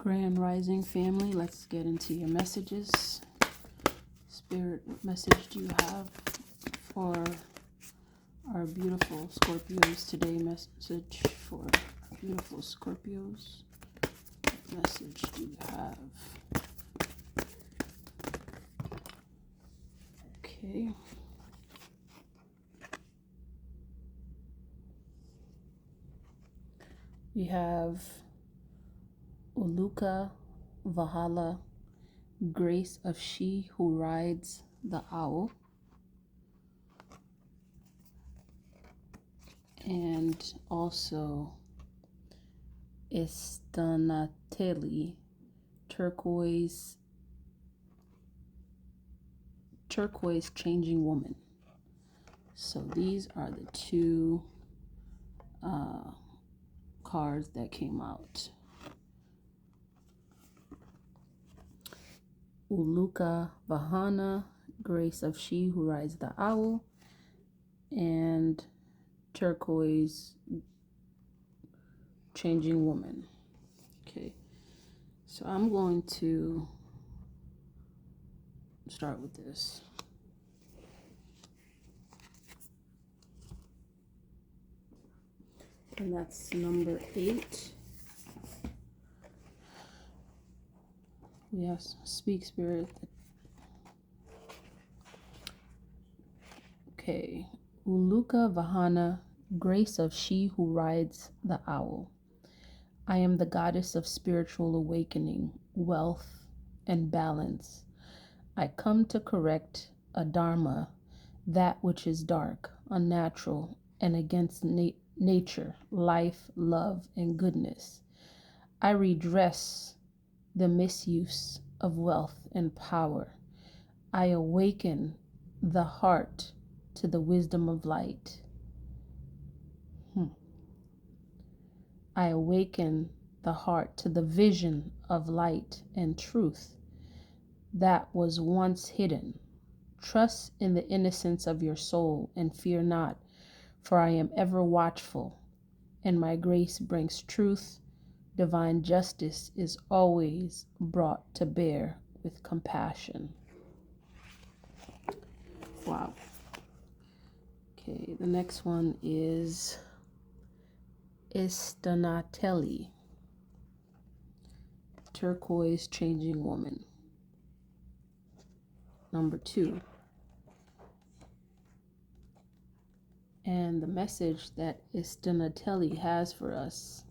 Grand Rising family, let's get into your messages. Spirit, what message do you have for our beautiful Scorpios today? Message for beautiful Scorpios. What message do you have? Okay. We have Uluka Vahala, grace of she who rides the owl. And also Istanateli, turquoise changing woman. So these are the two cards that came out. Uluka Vahana, grace of she who rides the owl, and turquoise changing woman. Okay, so I'm going to start with this. And that's number 8. Yes, speak spirit. Okay. Uluka Vahana, grace of she who rides the owl. I am the goddess of spiritual awakening, wealth, and balance. I come to correct a dharma, that which is dark, unnatural, and against nature, life, love, and goodness. I redress the misuse of wealth and power. I awaken the heart to the wisdom of light. I awaken the heart to the vision of light and truth that was once hidden. Trust in the innocence of your soul and fear not, for I am ever watchful, and my grace brings truth. Divine justice is always brought to bear with compassion. Wow. Okay, the next one is Istanateli, turquoise changing woman. Number 2. And the message that Istanateli has for us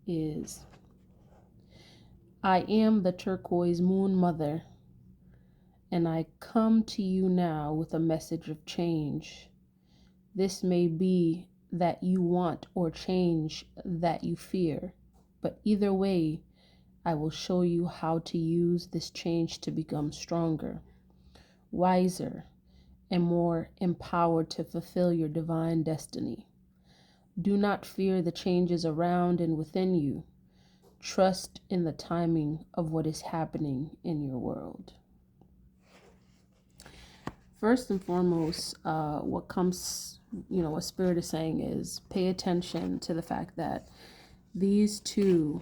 is, I am the turquoise moon mother, and I come to you now with a message of change. This may be that you want or change that you fear, but either way, I will show you how to use this change to become stronger, wiser, and more empowered to fulfill your divine destiny. Do not fear the changes around and within you. Trust in the timing of what is happening in your world. First and foremost, what Spirit is saying is pay attention to the fact that these two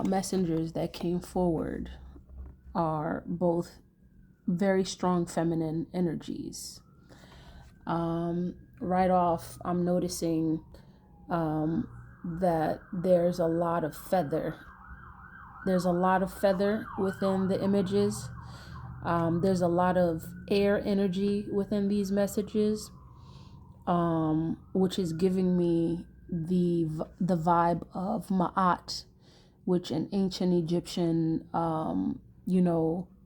messengers that came forward are both very strong feminine energies. Right off, I'm noticing that there's a lot of feather. There's a lot of feather within the images. There's a lot of air energy within these messages, which is giving me the vibe of MAAT, which in ancient Egyptian,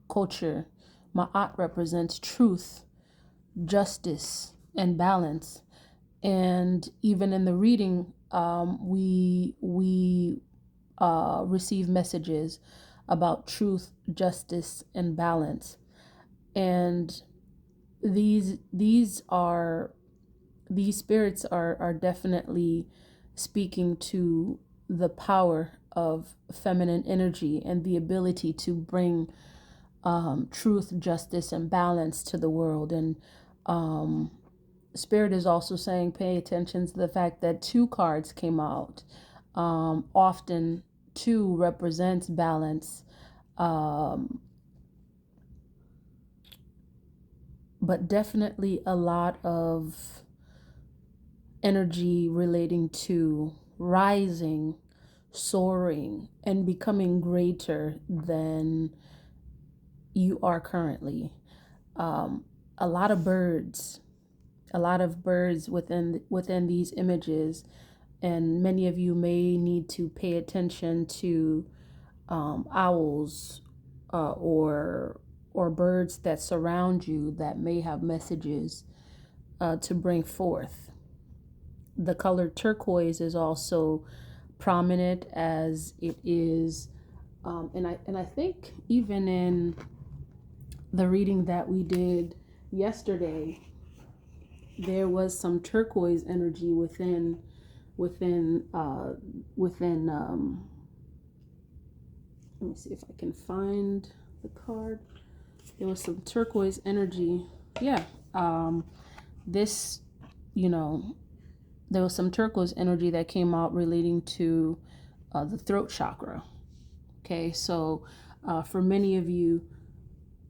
culture, MAAT represents truth, justice, and balance. And even in the reading, we receive messages about truth, justice, and balance. And these spirits are definitely speaking to the power of feminine energy and the ability to bring truth, justice, and balance to the world. And Spirit is also saying pay attention to the fact that 2 cards came out. Often 2 represents balance, but definitely a lot of energy relating to rising, soaring, and becoming greater than you are currently. A lot of birds within these images, and many of you may need to pay attention to owls or birds that surround you that may have messages to bring forth. The color turquoise is also prominent, as it is, and I think even in the reading that we did yesterday, there was some turquoise energy within let me see if I can find the card. There was some turquoise energy. Yeah. This, there was some turquoise energy that came out relating to the throat chakra. Okay, so for many of you,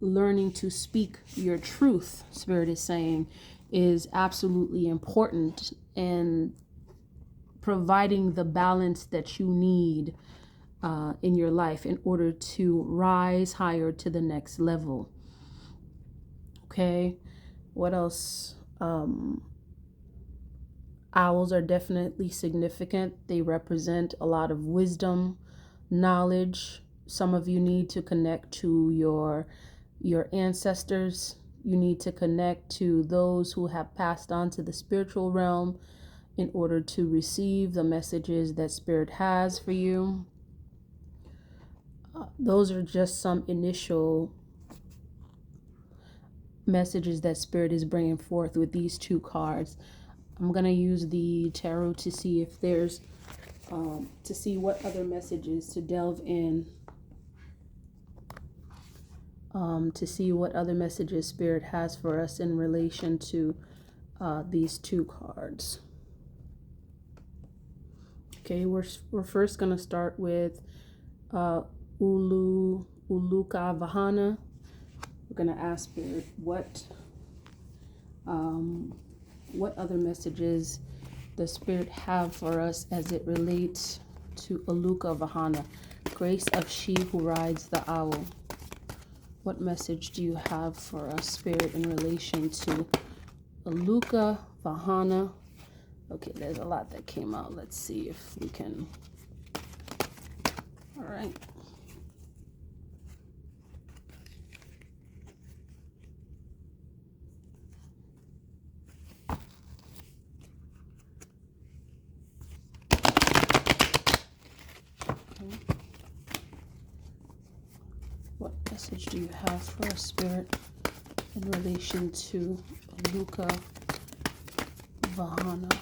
learning to speak your truth, Spirit is saying, is absolutely important in providing the balance that you need in your life in order to rise higher to the next level. Okay, what else? Owls are definitely significant. They represent a lot of wisdom, knowledge. Some of you need to connect to your ancestors. You need to connect to those who have passed on to the spiritual realm in order to receive the messages that Spirit has for you. Those are just some initial messages that Spirit is bringing forth with these 2 cards. I'm going to use the tarot to see if there's, to see what other messages to delve in, to see what other messages Spirit has for us in relation to these 2 cards. Okay, we're first going to start with Uluka Vahana. We're going to ask Spirit what other messages the Spirit have for us as it relates to Uluka Vahana, grace of she who rides the owl. What message do you have for us, Spirit, in relation to Uluka Vahana? Okay, there's a lot that came out. Let's see if we can. All right. What message do you have for us, Spirit, in relation to Uluka Vahana?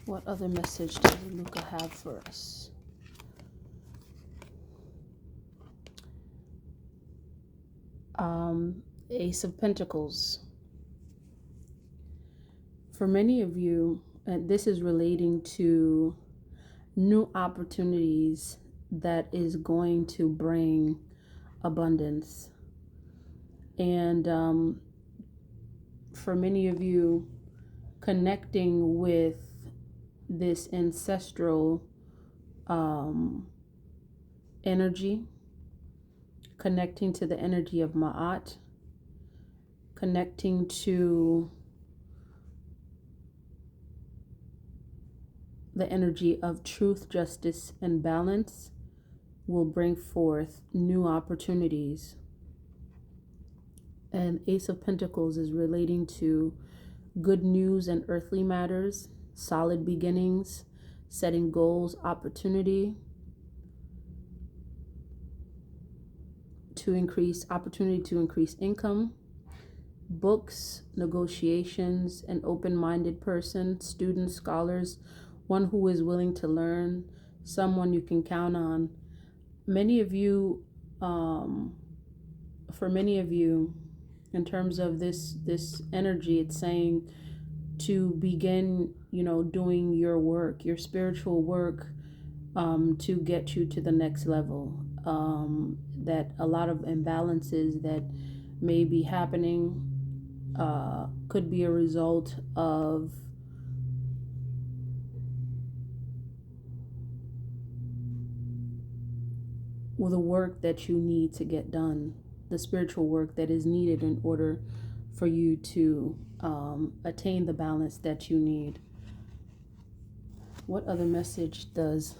What other message does Uluka have for us? Ace of Pentacles. For many of you, and this is relating to new opportunities that is going to bring abundance. And for many of you, connecting with this ancestral energy, connecting to the energy of MAAT, connecting to the energy of truth, justice, and balance will bring forth new opportunities. And Ace of Pentacles is relating to good news and earthly matters, solid beginnings, setting goals, opportunity to increase income, books, negotiations, an open-minded person, students, scholars, one who is willing to learn, someone you can count on. Many of you, for many of you, in terms of this energy, it's saying to begin, doing your work, your spiritual work, to get you to the next level. That a lot of imbalances that may be happening could be a result of the work that you need to get done, the spiritual work that is needed in order for you to attain the balance that you need. What other message does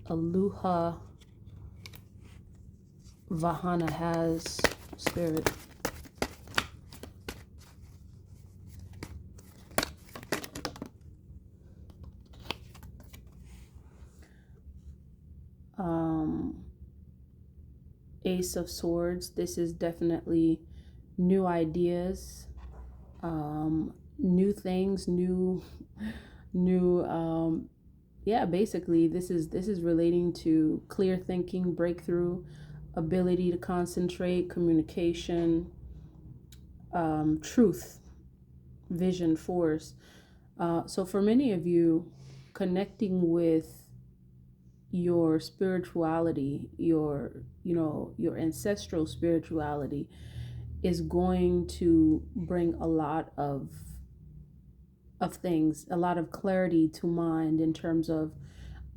Aloha Vahana has, Spirit? Ace of Swords. This is definitely new ideas, new things, new yeah, basically this is relating to clear thinking, breakthrough, ability to concentrate, communication, truth, vision, force. So for many of you, connecting with your spirituality, your ancestral spirituality is going to bring a lot of things, a lot of clarity to mind in terms of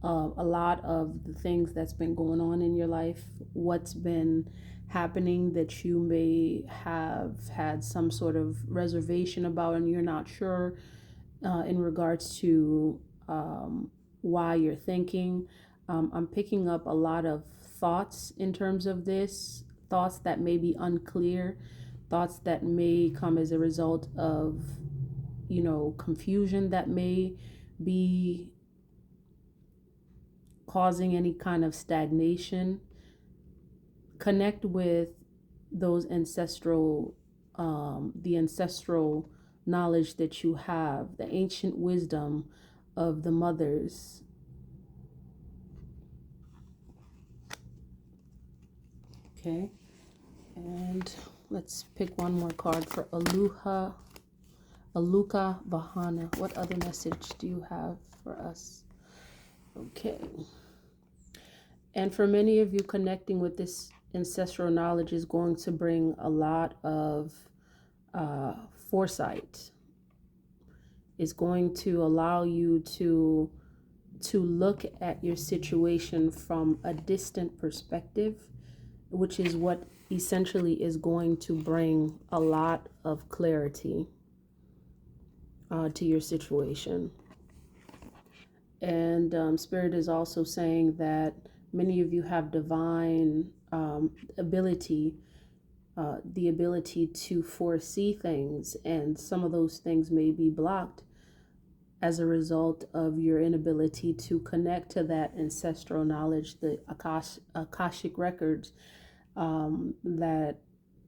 a lot of the things that's been going on in your life, what's been happening that you may have had some sort of reservation about and you're not sure in regards to why you're thinking. I'm picking up a lot of thoughts in terms of this, thoughts that may be unclear, thoughts that may come as a result of, confusion that may be causing any kind of stagnation. Connect with those ancestral, the ancestral knowledge that you have, the ancient wisdom of the mothers. Okay, and let's pick one more card for Aluka Vahana. What other message do you have for us? Okay. And for many of you, connecting with this ancestral knowledge is going to bring a lot of foresight. It's going to allow you to look at your situation from a distant perspective, which is what essentially is going to bring a lot of clarity to your situation. And Spirit is also saying that many of you have divine ability, the ability to foresee things, and some of those things may be blocked as a result of your inability to connect to that ancestral knowledge, the Akashic records that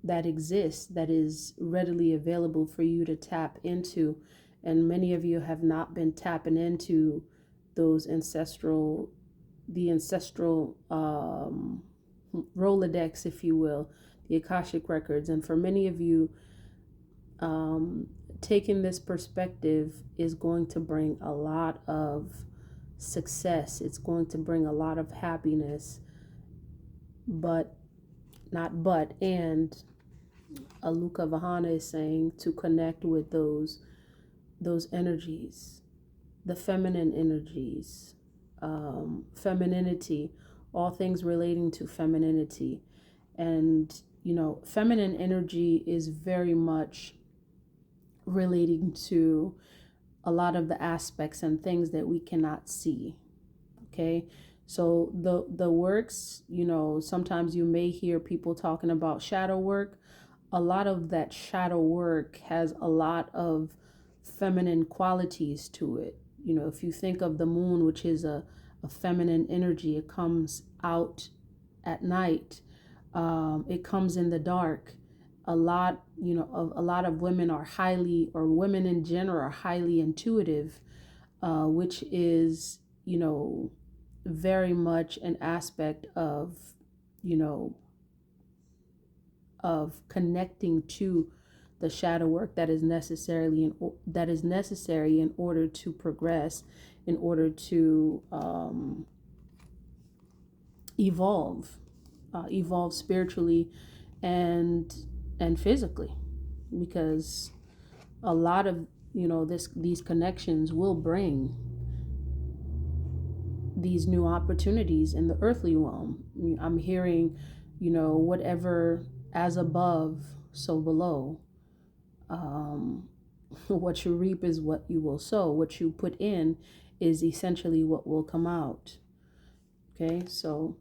exists, that is readily available for you to tap into. And many of you have not been tapping into those ancestral Rolodex, if you will, the Akashic records. And for many of you, taking this perspective is going to bring a lot of success. It's going to bring a lot of happiness, and Aluka Vahana is saying to connect with those energies, the feminine energies, femininity, all things relating to femininity. And feminine energy is very much relating to a lot of the aspects and things that we cannot see. Okay, so the works, sometimes you may hear people talking about shadow work. A lot of that shadow work has a lot of feminine qualities to it. If you think of the moon, which is a feminine energy, it comes out at night. It comes in the dark. A lot of women are highly, or women in general are highly intuitive, which is, very much an aspect of, of connecting to the shadow work that is necessary in order to progress, in order to evolve, evolve spiritually and physically, because a lot of these connections will bring these new opportunities in the earthly realm. I'm hearing, whatever as above, so below. What you reap is what you will sow. What you put in is essentially what will come out. Okay, so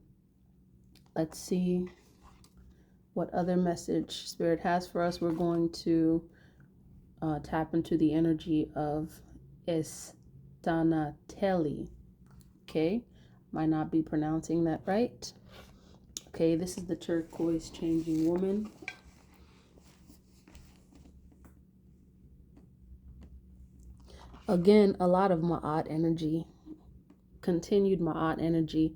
let's see what other message Spirit has for us. We're going to tap into the energy of Estanatelli. Okay, might not be pronouncing that right. Okay, this is the turquoise changing woman. Again, a lot of MAAT energy, continued MAAT energy,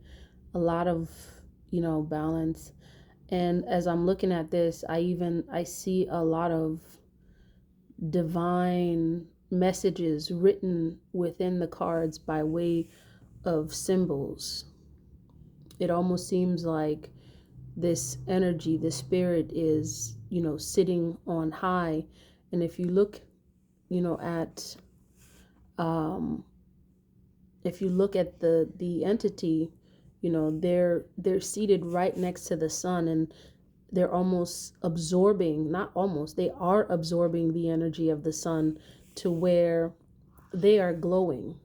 a lot of, balance. And as I'm looking at this, I see a lot of divine messages written within the cards by way of symbols. It almost seems like this energy, the spirit is, sitting on high. And if you look, at if you look at the entity, they're seated right next to the sun, and they're almost absorbing, not almost, they are absorbing the energy of the sun to where they are glowing.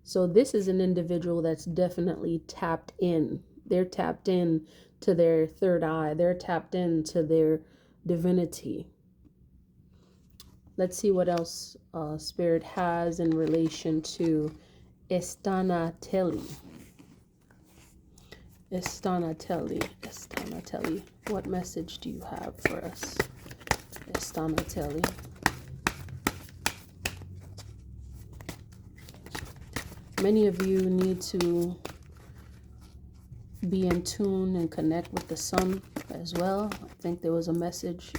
So this is an individual that's definitely tapped in. They're tapped in to their third eye. They're tapped into their divinity. Let's see what else Spirit has in relation to Estanatelli. Estanatelli. What message do you have for us, Estanatelli? Many of you need to be in tune and connect with the sun as well. I think there was a message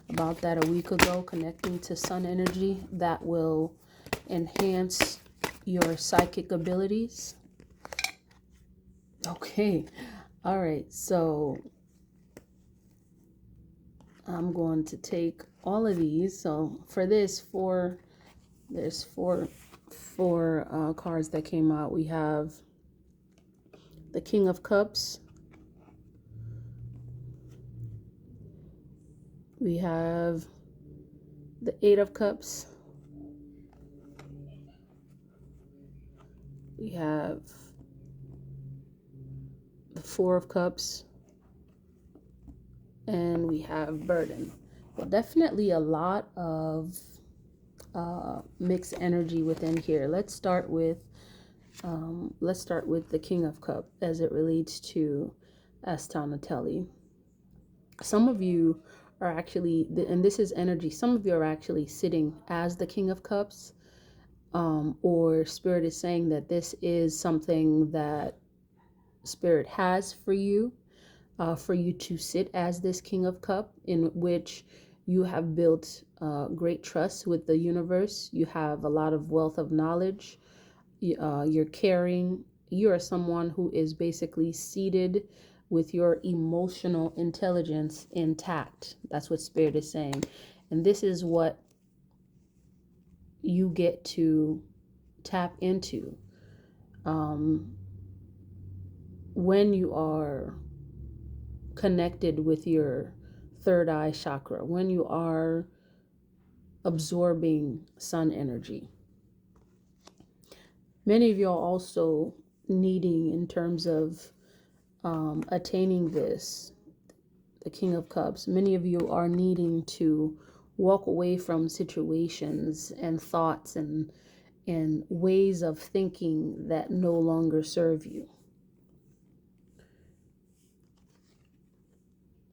about that a week ago, connecting to sun energy that will enhance your psychic abilities. Okay, all right, so I'm going to take all of these. So for this, there's four cards that came out. We have the King of Cups. We have the Eight of Cups. We have the Four of Cups. And we have Burden. Well, definitely a lot of mixed energy within here. Let's start with the King of Cups as it relates to Estanatelli. Some of you are actually, and this is energy, some of you are actually sitting as the King of Cups, or Spirit is saying that this is something that Spirit has for you to sit as this King of Cups, in which you have built great trust with the universe. You have a lot of wealth of knowledge. You're caring. You are someone who is basically seated with your emotional intelligence intact. That's what Spirit is saying. And this is what you get to tap into when you are connected with your third eye chakra, when you are absorbing sun energy. Many of you are also needing, in terms of attaining this, the King of Cups, many of you are needing to walk away from situations and thoughts and ways of thinking that no longer serve you.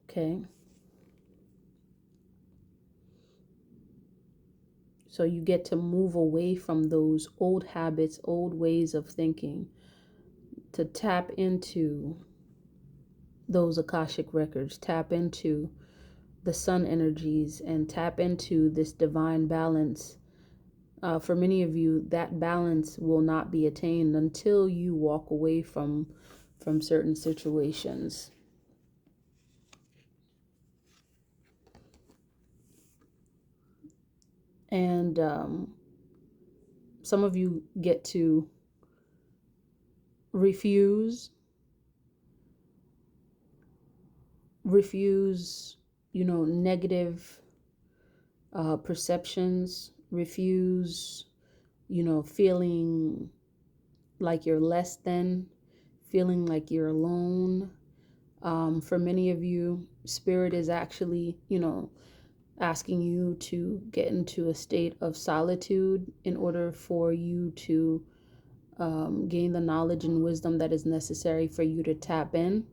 Okay. So you get to move away from those old habits, old ways of thinking, to tap into those Akashic records, tap into the sun energies, and tap into this divine balance. For many of you, that balance will not be attained until you walk away from from certain situations. And some of you get to refuse, negative perceptions, refuse, feeling like you're less than, feeling like you're alone. For many of you, Spirit is actually, asking you to get into a state of solitude in order for you to gain the knowledge and wisdom that is necessary for you to tap in.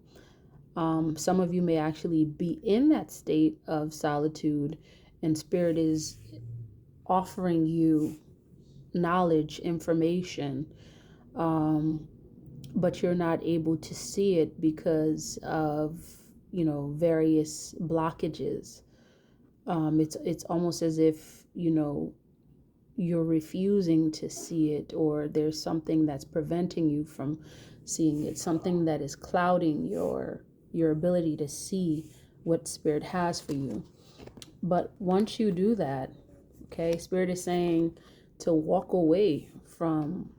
Some of you may actually be in that state of solitude, and Spirit is offering you knowledge, information, but you're not able to see it because of, various blockages. It's almost as if, you're refusing to see it, or there's something that's preventing you from seeing it, something that is clouding your ability to see what Spirit has for you. But once you do that, okay, Spirit is saying to walk away from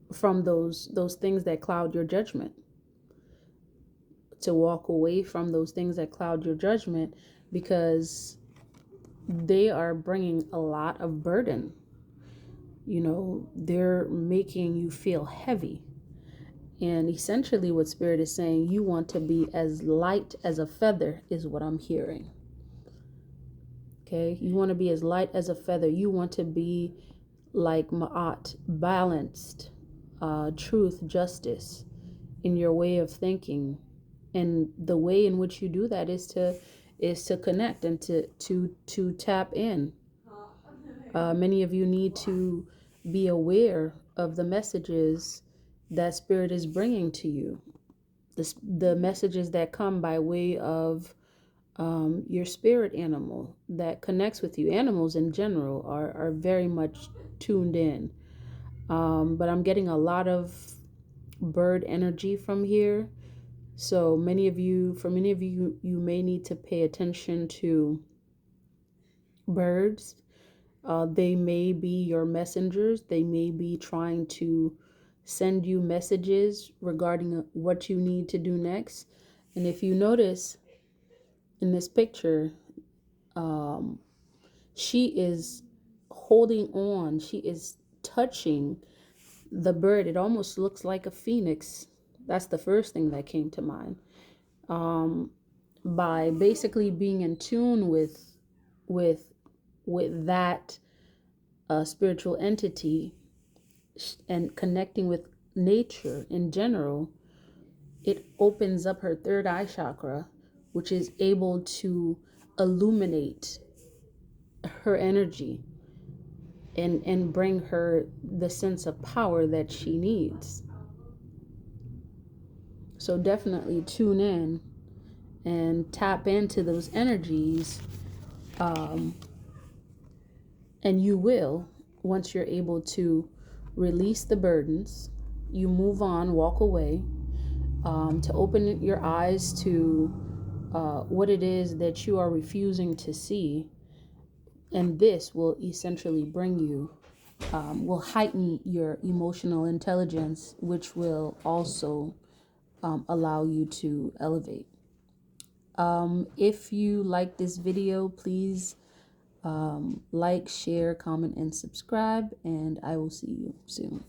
those things that cloud your judgment, to walk away from those things that cloud your judgment, because they are bringing a lot of burden. They're making you feel heavy. And essentially what Spirit is saying, you want to be as light as a feather, is what I'm hearing. Okay, you want to be as light as a feather. You want to be like MAAT, balanced, truth, justice in your way of thinking. And the way in which you do that is to connect and to tap in. Many of you need to be aware of the messages that Spirit is bringing to you, the messages that come by way of your spirit animal that connects with you. Animals in general are very much tuned in, but I'm getting a lot of bird energy from here. So for many of you, you may need to pay attention to birds. They may be your messengers. They may be trying to send you messages regarding what you need to do next. And if you notice in this picture, she is holding on. She is touching the bird. It almost looks like a phoenix. That's the first thing that came to mind. By basically being in tune with that spiritual entity and connecting with nature in general, it opens up her third eye chakra, which is able to illuminate her energy and bring her the sense of power that she needs. So definitely tune in and tap into those energies, and you will, once you're able to release the burdens, you move on, walk away, to open your eyes to what it is that you are refusing to see. And this will essentially bring you, will heighten your emotional intelligence, which will also allow you to elevate. If you like this video, please like, share, comment, and subscribe, and I will see you soon.